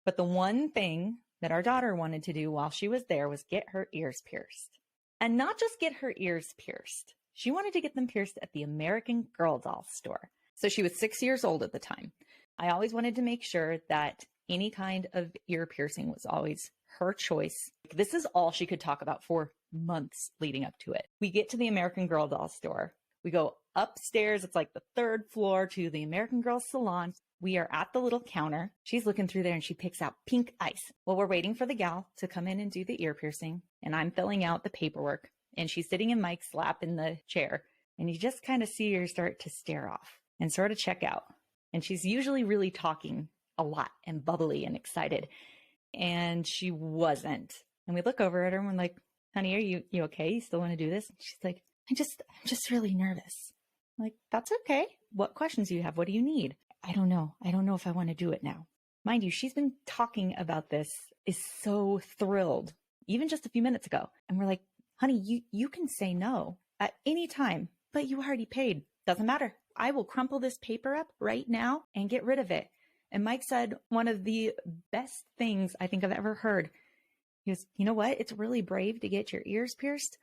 But the one thing that our daughter wanted to do while she was there was get her ears pierced. And not just get her ears pierced. She wanted to get them pierced at the American Girl doll store. So she was 6 years old at the time. I always wanted to make sure that any kind of ear piercing was always her choice. This is all she could talk about for months leading up to it. We get to the American Girl doll store. We go upstairs. It's like the third floor to the American Girl salon. We are at the little counter. She's looking through there and she picks out pink ice. Well, we're waiting for the gal to come in and do the ear piercing. And I'm filling out the paperwork. And she's sitting in Mike's lap in the chair. And you just kind of see her start to stare off and sort of check out. And she's usually really talking a lot and bubbly and excited. And she wasn't. And we look over at her and we're like, honey, are you okay? You still want to do this? And she's like, I'm just really nervous. I'm like, that's okay. What questions do you have? What do you need? I don't know. I don't know if I want to do it now. Mind you, she's been talking about this, is so thrilled, even just a few minutes ago. And we're like, honey, you can say no at any time, but you already paid. Doesn't matter. I will crumple this paper up right now and get rid of it. And Mike said one of the best things I think I've ever heard. He goes, you know what? It's really brave to get your ears pierced,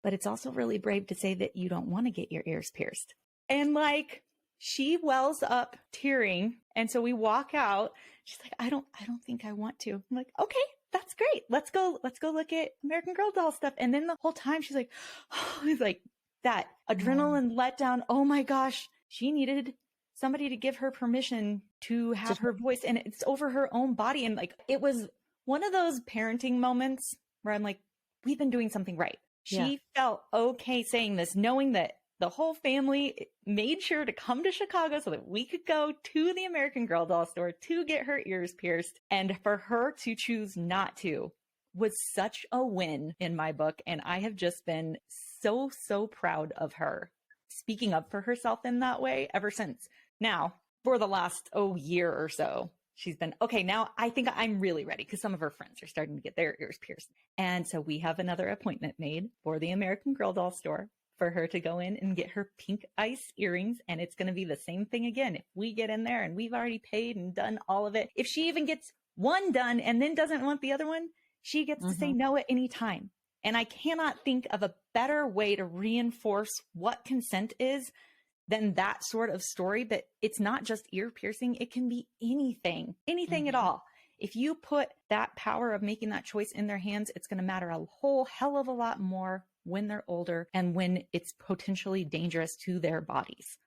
but it's also really brave to say that you don't want to get your ears pierced. And like, she wells up tearing. And so we walk out. She's like, I don't think I want to. I'm like, okay, that's great. Let's go look at American Girl doll stuff. And then the whole time she's like, oh, it's like that adrenaline letdown. Oh my gosh. She needed somebody to give her permission to have her voice, and it's over her own body. And like, it was one of those parenting moments where I'm like, we've been doing something right. She felt okay saying this, knowing that the whole family made sure to come to Chicago so that we could go to the American Girl doll store to get her ears pierced. And for her to choose not to was such a win in my book. And I have just been so proud of her speaking up for herself in that way ever since. Now, for the last year or so, she's been, okay, now I think I'm really ready because some of her friends are starting to get their ears pierced. And so we have another appointment made for the American Girl doll store for her to go in and get her pink ice earrings. And it's going to be the same thing again. If we get in there and we've already paid and done all of it, if she even gets one done and then doesn't want the other one, she gets to say no at any time. And I cannot think of a better way to reinforce what consent is than that sort of story. That it's not just ear piercing. It can be anything at all. If you put that power of making that choice in their hands, it's going to matter a whole hell of a lot more when they're older and when it's potentially dangerous to their bodies.